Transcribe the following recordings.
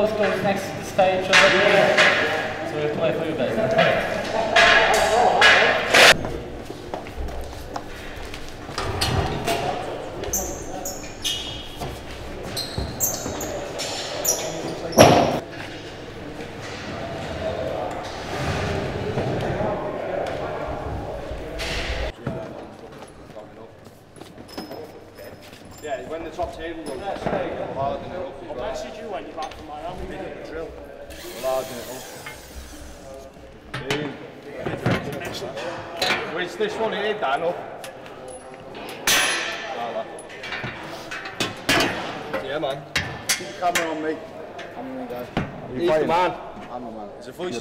those guys next to the stage. So we play through a bit. Yeah, when the top table goes up, harden it up as well. I'll message you when you're back from Miami. Make it a drill. Harden it up. Where's this one here, Dan? Up. Yeah, man. Keep the camera on me. I'm the guy. He's the man. I'm the man. It's a voice.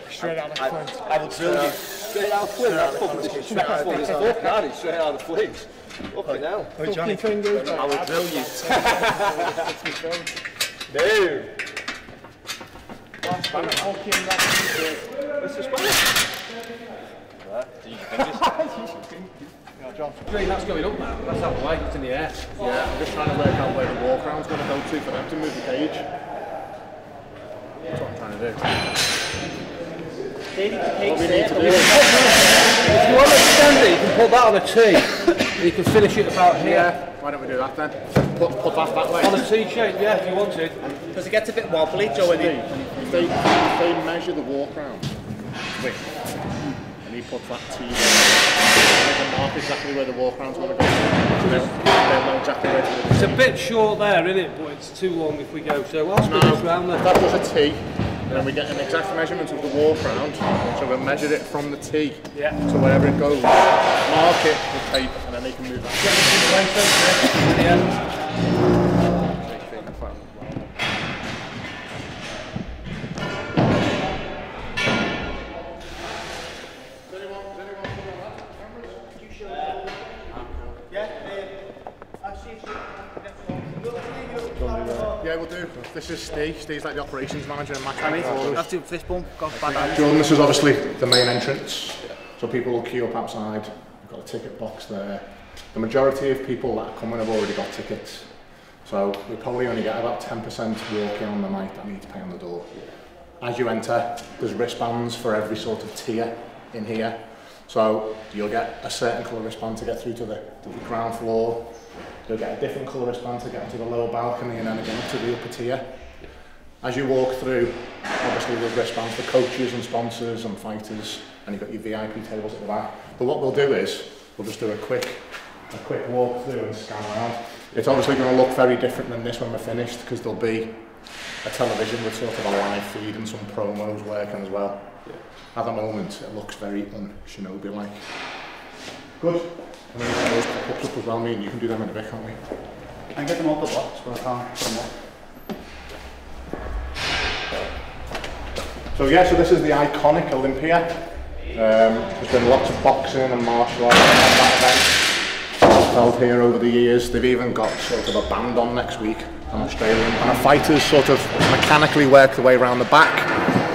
Straight out of Flint. I will drill you. Straight out of Flint. That's fucking straight out of Flint. Fuck that, it's straight out of Flint. Fucking hell. Johnny fingers. I will drill you. No. What's the Spanish? Right, that's going up now. That's out the way. It's in the air. Yeah, I'm just trying to work out where the walk round's going to go to for them to move the cage. That's what I'm trying to do. What we need to do. If you want to extend it, you can put that on a T. You can finish it about here. Yeah, why don't we do that then? Put that way. On a T shape, yeah, if you wanted. Because it gets a bit wobbly, Joe, and If they measure the walk round width, and he puts that T there, they can mark exactly where the walk round's going to go. So they'll know exactly where to do it. It's a bit short there, isn't it? But it's too long if we go. So I'll spin this round there. That was a T, and then we get an exact measurement of the walk round. So we'll measure it from the T to wherever it goes, mark it with tape, and then they can move that. Yeah, we'll do. This is Steve. Steve's like the operations manager and match. after fist bump, got bad. Jordan, this is obviously the main entrance. So people will queue up outside. We've got a ticket box there. The majority of people that are coming have already got tickets. So we probably only get about 10% walk in on the night that need to pay on the door. As you enter, there's wristbands for every sort of tier in here. So you'll get a certain colour wristband to get through to the ground floor. You'll get a different colour wristband to get onto the lower balcony and then again up to the upper tier. As you walk through, obviously there's wristbands for coaches and sponsors and fighters, and you've got your VIP tables at the back. But what we'll do is, we'll just do a quick walk through and scan around. It's obviously going to look very different than this when we're finished, because there'll be a television with sort of a live feed and some promos working as well. At the moment, it looks very un-Shinobi-like. Good. And then you can those pop-ups up as well, me and you can do them in a bit, can't we? I can get them off the box, but I can't put them up. So yeah, so this is the iconic Olympia. There's been lots of boxing and martial arts at that event held here over the years. They've even got sort of a band on next week, an Australian. And our fighters sort of mechanically work their way around the back.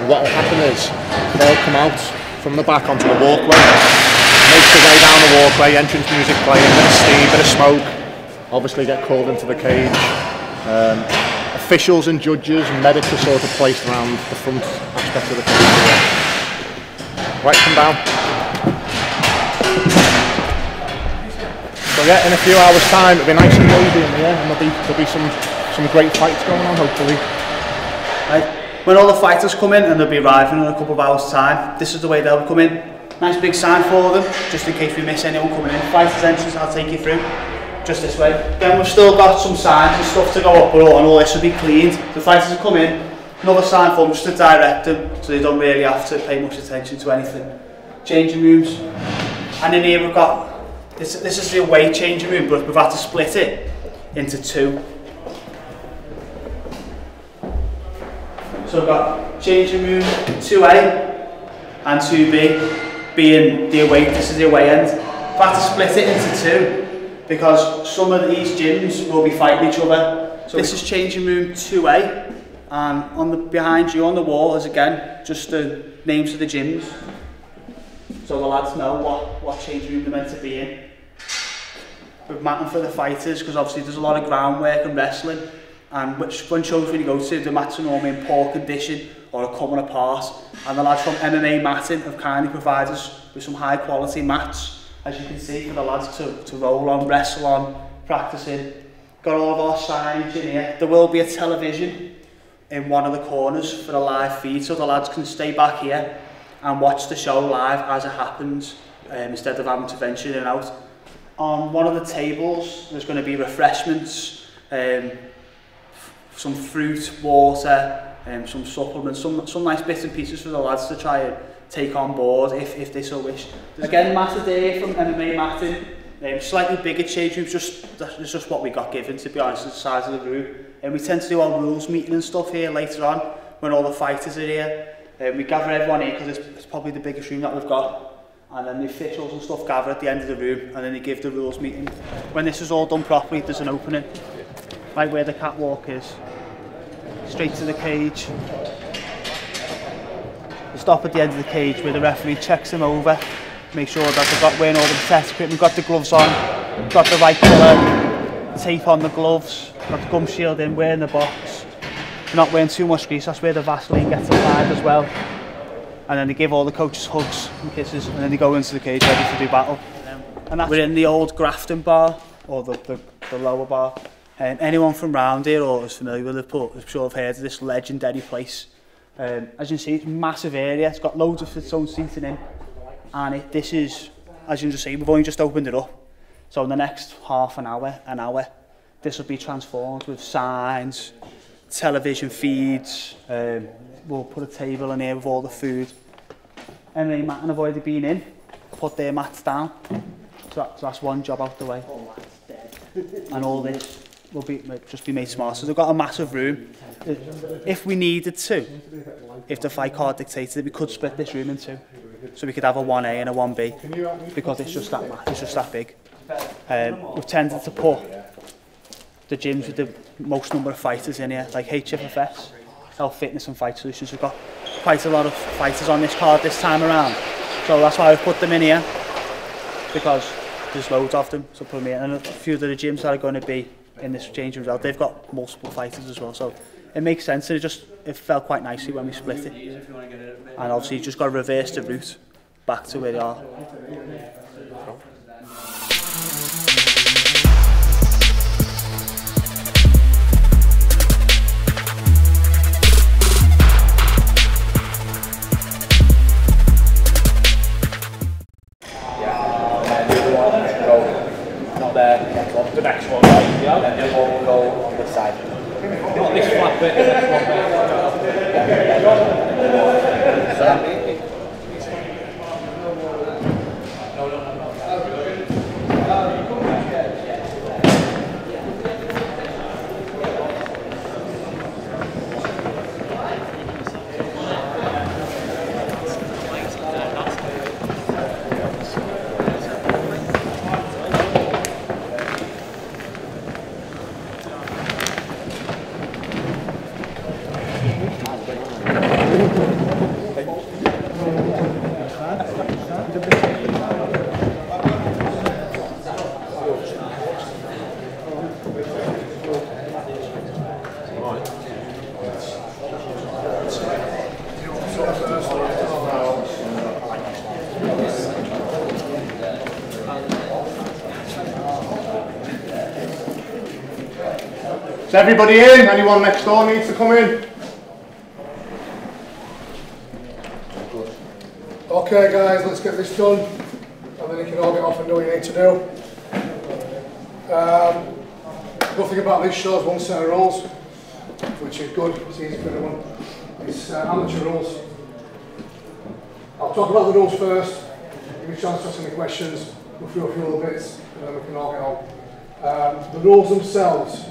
And what will happen is they'll come out from the back onto the walkway, make their way down the walkway, entrance music playing, a bit of steam, bit of smoke. Obviously get called into the cage. Officials and judges and medics are sort of placed around the front aspect of the cage. Right, come down. So yeah, in a few hours' time it'll be nice and noisy in here, and there'll be some great fights going on, hopefully. Right. When all the fighters come in, and they'll be arriving in a couple of hours' time, this is the way they'll come in. Nice big sign for them, just in case we miss anyone coming in. Fighters entrance, I'll take you through. Just this way. Then we've still got some signs and stuff to go up, but all this will be cleaned. The fighters will come in, another sign for them just to direct them, so they don't really have to pay much attention to anything. Changing rooms. And in here we've got, this is the away changing room, but we've had to split it into two. So we've got changing room 2A and 2B being the away, this is the away end. We've had to split it into two because some of these gyms will be fighting each other. So this is changing room 2A, and on the behind you on the wall is again just the names of the gyms. So the lads know what changing room they're meant to be in. We're matting for the fighters because obviously there's a lot of groundwork and wrestling, and when shows really go to, the mats are normally in poor condition or are coming apart, and the lads from MMA Matting have kindly provided us with some high quality mats, as you can see, for the lads to roll on, wrestle on, practicing. Got all of our signage in here. There will be a television in one of the corners for a live feed, so the lads can stay back here and watch the show live as it happens, instead of having to venture in and out. On one of the tables there's going to be refreshments, some fruit, water, some supplements, some nice bits and pieces for the lads to try and take on board if they so wish. Again, Matt Day from MMA Matting, slightly bigger change rooms, it's just what we got given, to be honest, the size of the room. And we tend to do our rules meeting and stuff here later on when all the fighters are here. We gather everyone here because it's probably the biggest room that we've got. And then the officials and stuff gather at the end of the room, and then they give the rules meeting. When this is all done properly, there's an opening, right where the catwalk is, straight to the cage. We stop at the end of the cage where the referee checks them over, make sure that they've got wearing all the protective equipment, we've got the gloves on, we've got the right colour, tape on the gloves, got the gum shield in, wearing the box. We're not wearing too much grease, that's where the Vaseline gets applied as well. And then they give all the coaches hugs and kisses, and then they go into the cage ready to do battle. And we're in the old Grafton bar, or the lower bar. Anyone from round here or is familiar with Liverpool, I'm sure have heard of this legendary place. As you can see, it's a massive area, it's got loads of its own seating in. And this is, as you can see, we've only just opened it up. So in the next half an hour, this will be transformed with signs, television feeds, we'll put a table in here with all the food. MMA Matting have already been in, put their mats down. So that's one job out the way. And all this will just be made smart. So they've got a massive room. If we needed to, if the fight card dictated it, we could split this room in two. So we could have a 1A and a 1B, because it's just that big. We've tended to put the gyms with the most number of fighters in here, like HFFS, Health, Fitness and Fight Solutions. We've got quite a lot of fighters on this card this time around, so that's why we've put them in here, because there's loads of them, so put them in. And a few of the gyms that are going to be in this change room, they've got multiple fighters as well, so it makes sense, and it fell quite nicely when we split it. And obviously you just got to reverse the route back to where they are. The next one, right? Yeah. And then the one will go on this side. Not this flat bit, the next one, Is everybody in? Anyone next door needs to come in? Okay guys, let's get this done and then you can all get off and do what you need to do. Nothing about this show is one set of rules, which is good, it's easy for everyone. It's amateur rules. I'll talk about the rules first, give you a chance to ask any questions, go through a few little bits and then we can all get on. The rules themselves,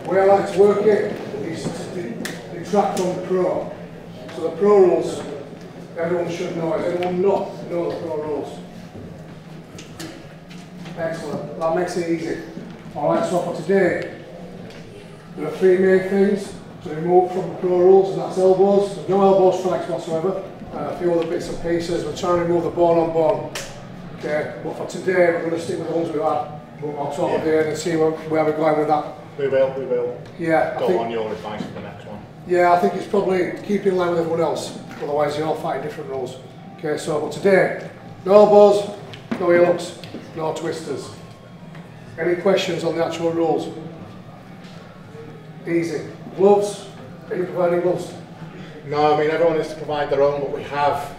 the way I like to work it is they track from the pro. So the pro rules, everyone should know. Does anyone not know the pro rules? Excellent, that makes it easy. Alright, so for today, there are three main things to remove from the pro rules, and that's elbows. There's no elbow strikes whatsoever. A few other bits and pieces. We're trying to remove the bone on bone. Okay, but for today, we're going to stick with the ones we've had. I'll talk about it and see where we're going with that. We will. Yeah. Go on your advice for the next one. Yeah, I think it's probably keep in line with everyone else. Otherwise, you're all fighting different rules. Okay, so but today, no elbows, no heel hooks, no twisters. Any questions on the actual rules? Easy. Gloves. Are you providing gloves? No, I mean everyone is to provide their own, but we have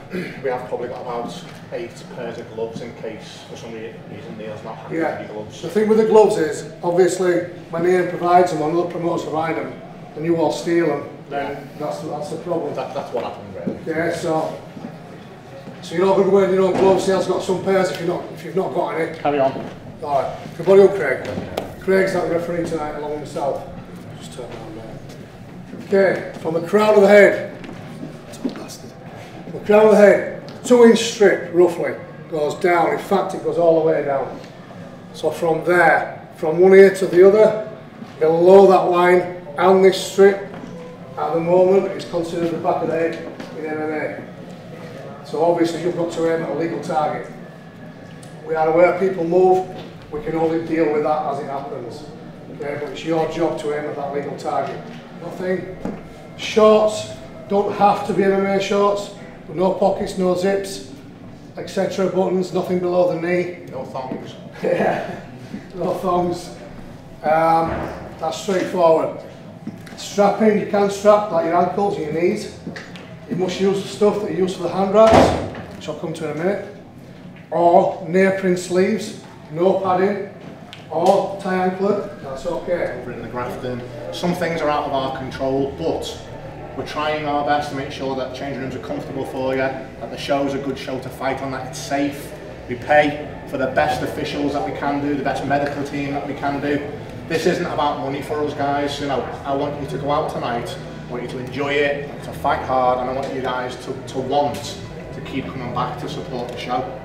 probably got about 8 pairs of gloves in case for some reason Neil's not happy with the gloves. The thing with the gloves is, obviously, when Ian provides them or another promoters provide them, and you all steal them, then that's the problem. That's what happened really. Okay, so you're not going to be wearing your own gloves. Neil's got some pairs if you've not got any. Carry on. All right, good body up, Craig. Craig's not the referee tonight, along with himself. Just turn around there. Okay, from the crown of the head. The crown of the head, 2-inch strip roughly goes down. In fact, it goes all the way down. So from there, from one ear to the other, below that line, and this strip, at the moment, is considered the back of the head in MMA. So obviously, you've got to aim at a legal target. We are aware people move. We can only deal with that as it happens. Okay, but it's your job to aim at that legal target. Nothing. Shorts don't have to be MMA shorts. No pockets, no zips, etc. Buttons, nothing below the knee. No thongs. Yeah, no thongs. That's straightforward. Strapping, you can strap like your ankles and your knees. You must use the stuff that you use for the hand wraps, which I'll come to in a minute. Or neoprene sleeves, no padding, or tie anklet, that's okay. Over in the grafting. Some things are out of our control, but we're trying our best to make sure that changing rooms are comfortable for you, that the show's a good show to fight on, that it's safe. We pay for the best officials that we can do, the best medical team that we can do. This isn't about money for us guys, you know, I want you to go out tonight, I want you to enjoy it, to fight hard, and I want you guys to want to keep coming back to support the show.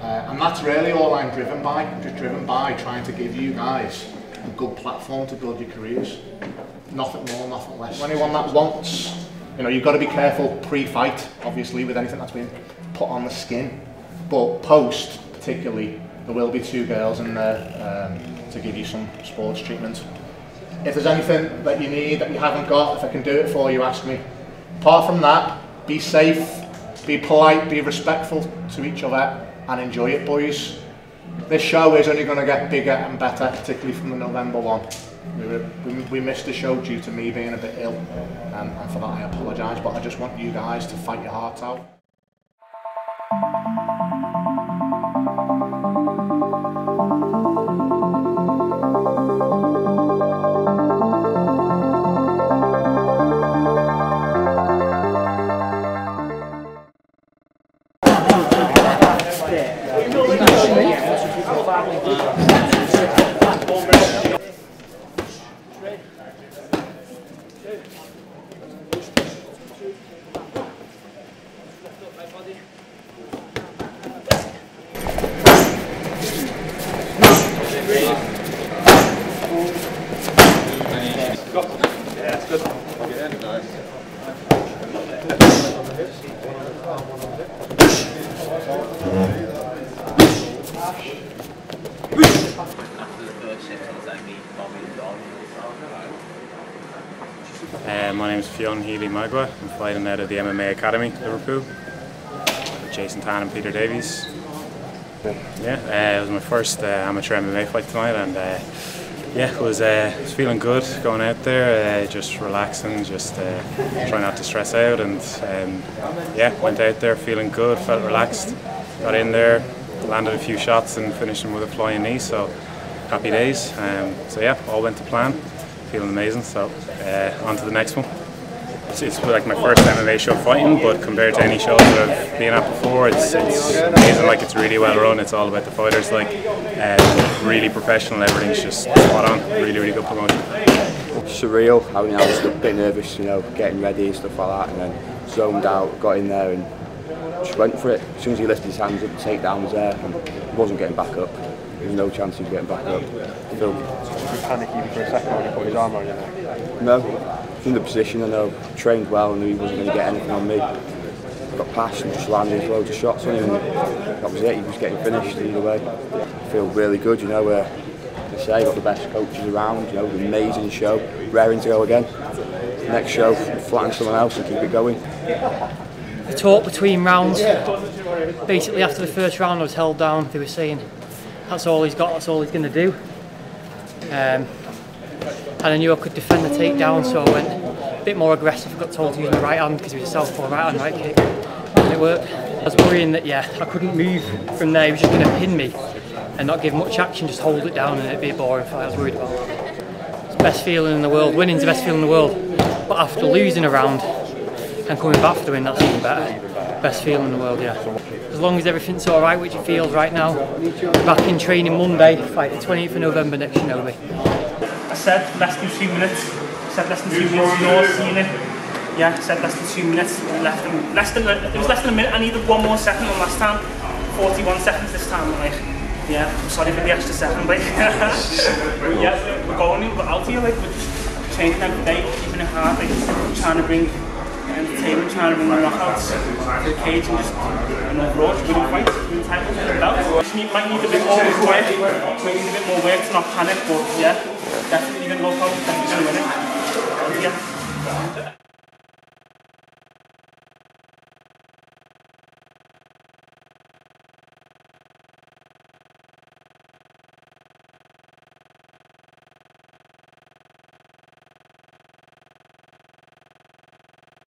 And that's really all I'm driven by. I'm just driven by trying to give you guys a good platform to build your careers. Nothing more, nothing less. For anyone that wants, you know, you've got to be careful pre-fight, obviously, with anything that's been put on the skin. But post, particularly, there will be 2 girls in there to give you some sports treatment. If there's anything that you need that you haven't got, if I can do it for you, ask me. Apart from that, be safe, be polite, be respectful to each other, and enjoy it, boys. This show is only going to get bigger and better, particularly from the November one. We missed the show due to me being a bit ill, and for that I apologise, but I just want you guys to fight your hearts out. My name is Fionn Healy-Magua. I'm fighting out of the MMA Academy, Liverpool, with Jason Tan and Peter Davies. Yeah, it was my first amateur MMA fight tonight, and yeah, it was feeling good going out there, just relaxing, just trying not to stress out, and yeah, went out there feeling good, felt relaxed, got in there, landed a few shots and finished them with a flying knee, so happy days. So yeah, all went to plan, feeling amazing, so on to the next one. It's like my first MMA show fighting, but compared to any shows that I've been at before, it's amazing. Like, it's really well run. It's all about the fighters, like really professional. Everything's just spot on. Really, really good promotion. Surreal. I mean, I was a bit nervous, you know, getting ready and stuff like that, and then zoned out, got in there, and just went for it. As soon as he lifted his hands up, the takedown was there, and he wasn't getting back up. There was no chance he was getting back up. Did you panic even for a second when he put his arm on you there? No. In the position, I know, trained well, and knew he wasn't going to get anything on me. Got past and just landed loads of shots on him, and that was it. He was getting finished either way. I feel really good, you know. This say, got the best coaches around, you know, an amazing show, raring to go again. Next show, flatten someone else and keep it going. The talk between rounds, basically after the first round I was held down, they were saying that's all he's got, that's all he's going to do. And I knew I could defend the takedown, so I went a bit more aggressive. I got told to use my right hand because it was a southpaw right hand, right kick, and it worked. I was worrying that, yeah, I couldn't move from there, he was just going to pin me and not give much action, just hold it down and it'd be a boring fight. I was worried about it. It's the best feeling in the world, winning's the best feeling in the world, but after losing a round and coming back for the win, that's even better. Best feeling in the world, yeah. As long as everything's alright, which it feels right now, back in training Monday, fight the 28th of November next Shinobi. I said less than 2 minutes. I said less than 2 minutes. You're seeing it. Yeah, I said less than 2 minutes. It was less than a minute. I needed 1 more second on last time. 41 seconds this time. Like, yeah, I'm sorry for the extra second, like. Yeah, we're going out here, like, we're just training every day, keeping it hard, like, trying to bring entertainment, trying to bring the knockouts to the cage and just rush, winning fights, winning titles, winning belts. Might need a bit more quiet, might need a bit more work to not panic, but yeah, definitely going to go out, definitely going to win it.